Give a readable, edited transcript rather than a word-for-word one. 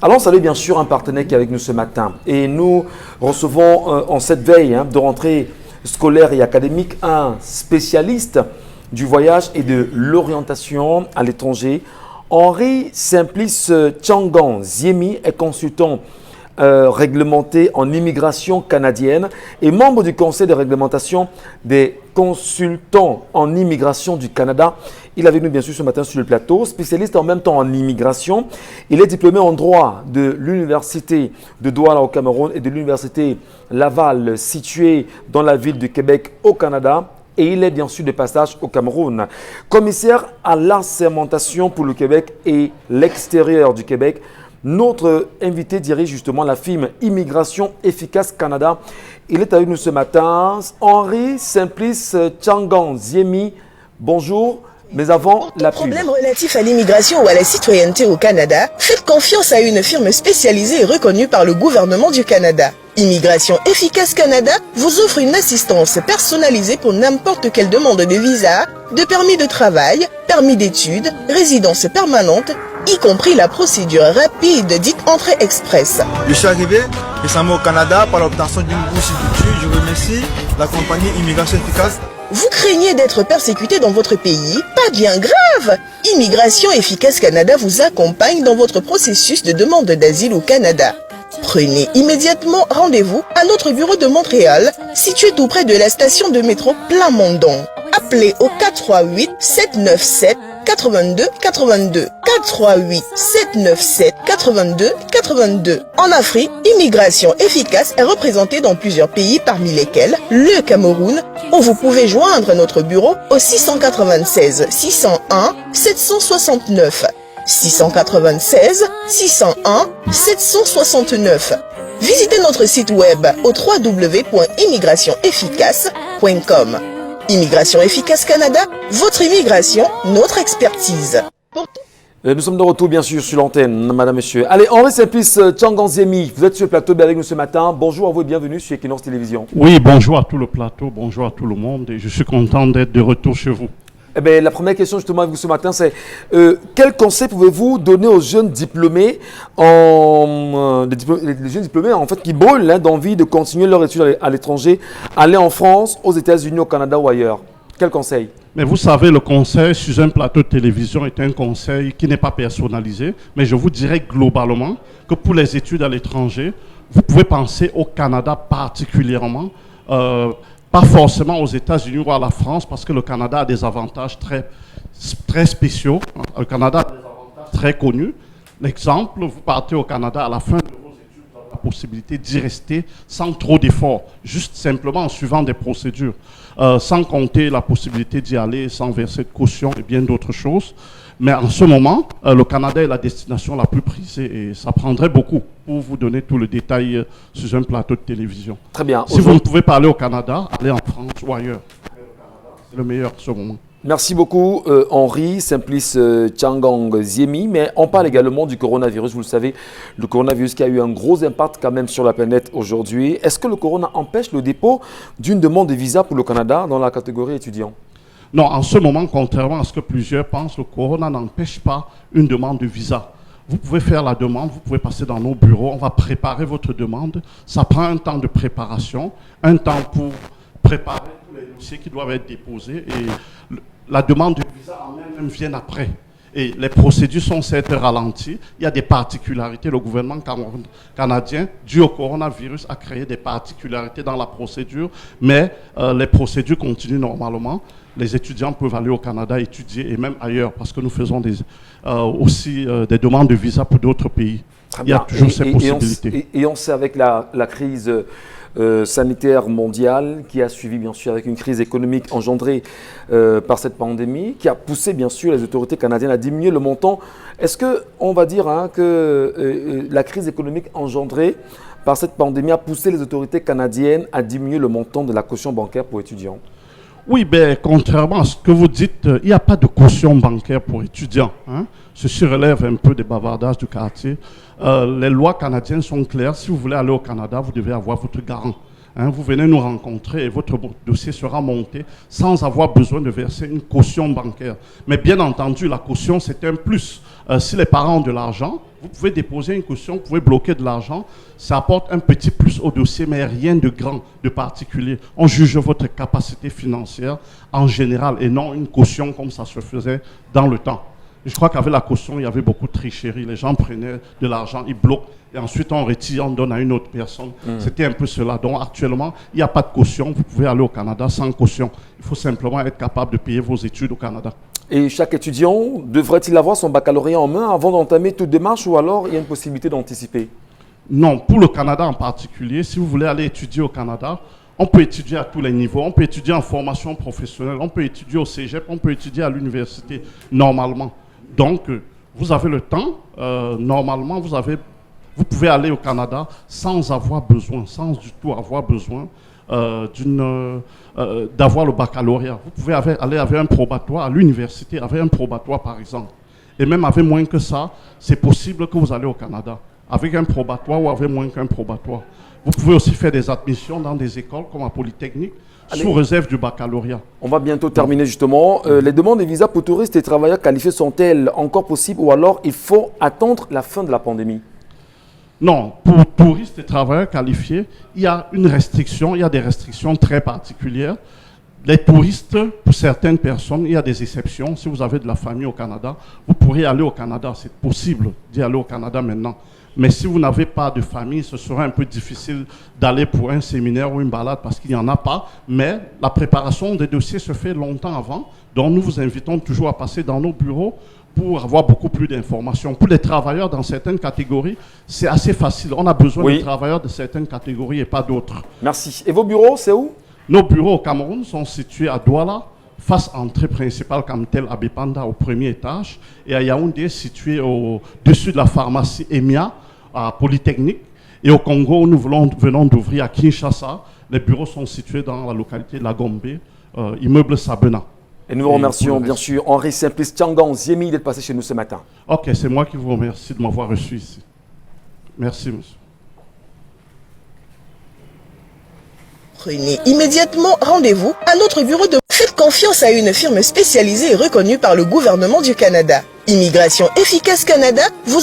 Allons saluer bien sûr un partenaire qui est avec nous ce matin. Et nous recevons en cette veille de rentrée scolaire et académique un spécialiste du voyage et de l'orientation à l'étranger. Henri Simplice Tchangan Ziemi est consultant réglementé en immigration canadienne et membre du conseil de réglementation des consultants en immigration du Canada. Il est avec nous bien sûr ce matin sur le plateau, spécialiste en même temps en immigration. Il est diplômé en droit de l'université de Douala au Cameroun et de l'université Laval située dans la ville de Québec au Canada. Et il est bien sûr de passage au Cameroun. Commissaire à l'assermentation pour le Québec et l'extérieur du Québec, notre invité dirige justement la firme Immigration Efficace Canada. Il est avec nous ce matin, Henri Simplice Tchangan Ziemi. Bonjour, mais avant la pub. Problème relatif à l'immigration ou à la citoyenneté au Canada, faites confiance à une firme spécialisée et reconnue par le gouvernement du Canada. Immigration Efficace Canada vous offre une assistance personnalisée pour n'importe quelle demande de visa, de permis de travail, permis d'études, résidence permanente, y compris la procédure rapide dite entrée express. Je suis arrivé récemment au Canada par l'obtention d'une bourse d'études. Je remercie la compagnie Immigration Efficace. Vous craignez d'être persécuté dans votre pays? Pas bien grave! Immigration Efficace Canada vous accompagne dans votre processus de demande d'asile au Canada. Prenez immédiatement rendez-vous à notre bureau de Montréal, situé tout près de la station de métro Plamondon. Appelez au 438 797 82 82. 438 797 82 82. En Afrique, Immigration Efficace est représentée dans plusieurs pays parmi lesquels le Cameroun, où vous pouvez joindre notre bureau au 696 601 769. 696 601 769. Visitez notre site web au www.immigrationefficace.com. Immigration Efficace Canada, votre immigration, notre expertise. Nous sommes de retour bien sûr sur l'antenne, madame, monsieur. Allez, Henri Simplice Tchangan Ziemi, vous êtes sur le plateau avec nous ce matin. Bonjour à vous et bienvenue sur Equinox Télévision. Oui, bonjour à tout le plateau, bonjour à tout le monde et je suis content d'être de retour chez vous. Eh bien, la première question justement avec vous ce matin, c'est quel conseil pouvez-vous donner aux jeunes diplômés, les jeunes diplômés en fait qui brûlent d'envie de continuer leur études à l'étranger, aller en France, aux États-Unis, au Canada ou ailleurs? Quel conseil? Mais vous savez, le conseil sur un plateau de télévision est un conseil qui n'est pas personnalisé, mais je vous dirais globalement que pour les études à l'étranger, vous pouvez penser au Canada particulièrement. Pas forcément aux États-Unis ou à la France, parce que le Canada a des avantages très spéciaux. Le Canada a des avantages très connus. L'exemple, vous partez au Canada à la fin de vos études, vous avez la possibilité d'y rester sans trop d'efforts, juste simplement en suivant des procédures, sans compter la possibilité d'y aller sans verser de caution et bien d'autres choses. Mais en ce moment, le Canada est la destination la plus prisée et ça prendrait beaucoup pour vous donner tout le détail sur un plateau de télévision. Très bien. Si vous ne pouvez pas aller au Canada, allez en France ou ailleurs. C'est le meilleur en ce moment. Merci beaucoup Henri Simplice Tchangan Ziemi, mais on parle également du coronavirus, vous le savez, le coronavirus qui a eu un gros impact quand même sur la planète aujourd'hui. Est-ce que le corona empêche le dépôt d'une demande de visa pour le Canada dans la catégorie étudiant? Non, en ce moment, contrairement à ce que plusieurs pensent, le corona n'empêche pas une demande de visa. Vous pouvez faire la demande, vous pouvez passer dans nos bureaux, on va préparer votre demande. Ça prend un temps de préparation, un temps pour préparer tous les dossiers qui doivent être déposés et la demande de visa en elle-même vient après. Et les procédures sont certes ralenties. Il y a des particularités. Le gouvernement canadien, dû au coronavirus, a créé des particularités dans la procédure, mais les procédures continuent normalement. Les étudiants peuvent aller au Canada étudier et même ailleurs parce que nous faisons aussi des demandes de visa pour d'autres pays. Il y a toujours ces possibilités. Et on sait avec la crise sanitaire mondiale qui a suivi bien sûr avec une crise économique engendrée par cette pandémie qui a poussé bien sûr les autorités canadiennes à diminuer le montant. Est-ce qu'on va dire que la crise économique engendrée par cette pandémie a poussé les autorités canadiennes à diminuer le montant de la caution bancaire pour étudiants? Oui, ben, contrairement à ce que vous dites, il n'y a pas de caution bancaire pour étudiants. Ceci relève un peu des bavardages du quartier. Les lois canadiennes sont claires. Si vous voulez aller au Canada, vous devez avoir votre garant. hein, vous venez nous rencontrer et votre dossier sera monté sans avoir besoin de verser une caution bancaire. Mais bien entendu, la caution, c'est un plus. Si les parents ont de l'argent, vous pouvez déposer une caution, vous pouvez bloquer de l'argent. Ça apporte un petit plus au dossier, mais rien de grand, de particulier. On juge votre capacité financière en général et non une caution comme ça se faisait dans le temps. Je crois qu'avec la caution, il y avait beaucoup de tricherie. Les gens prenaient de l'argent, ils bloquent, et ensuite on retire, on donne à une autre personne. C'était un peu cela. Donc actuellement, il n'y a pas de caution. Vous pouvez aller au Canada sans caution. Il faut simplement être capable de payer vos études au Canada. Et chaque étudiant devrait-il avoir son baccalauréat en main avant d'entamer toute démarche ou alors il y a une possibilité d'anticiper? Non, pour le Canada en particulier, si vous voulez aller étudier au Canada, on peut étudier à tous les niveaux. On peut étudier en formation professionnelle, on peut étudier au cégep, on peut étudier à l'université normalement. Donc, vous avez le temps. Normalement, vous pouvez aller au Canada sans avoir besoin, sans du tout avoir besoin d'avoir le baccalauréat. Vous pouvez aller avec un probatoire à l'université, avec un probatoire par exemple. Et même avec moins que ça, c'est possible que vous allez au Canada, avec un probatoire ou avec moins qu'un probatoire. Vous pouvez aussi faire des admissions dans des écoles comme à Polytechnique, sous réserve du baccalauréat. On va bientôt terminer justement. Les demandes de visa pour touristes et travailleurs qualifiés sont-elles encore possibles ou alors il faut attendre la fin de la pandémie? Non, pour touristes et travailleurs qualifiés, il y a une restriction, il y a des restrictions très particulières. Les touristes, pour certaines personnes, il y a des exceptions. Si vous avez de la famille au Canada, vous pourrez aller au Canada. C'est possible d'y aller au Canada maintenant. Mais si vous n'avez pas de famille, ce sera un peu difficile d'aller pour un séminaire ou une balade parce qu'il n'y en a pas. Mais la préparation des dossiers se fait longtemps avant. Donc nous vous invitons toujours à passer dans nos bureaux pour avoir beaucoup plus d'informations. Pour les travailleurs dans certaines catégories, c'est assez facile. On a besoin de travailleurs de certaines catégories et pas d'autres. Merci. Et vos bureaux, c'est où? Nos bureaux au Cameroun sont situés à Douala, face entrée principale Camtel Abipanda au premier étage, et à Yaoundé, situé au-dessus de la pharmacie EMIA, à Polytechnique. Et au Congo, où nous venons d'ouvrir à Kinshasa, les bureaux sont situés dans la localité de la Gombe, immeuble Sabena. Et nous vous remercions bien sûr Henri Simplice Tiangan Ziemi d'être passé chez nous ce matin. Ok, c'est moi qui vous remercie de m'avoir reçu ici. Merci, monsieur. Prenez immédiatement rendez-vous à notre bureau de... Faites confiance à une firme spécialisée et reconnue par le gouvernement du Canada. Immigration Efficace Canada vous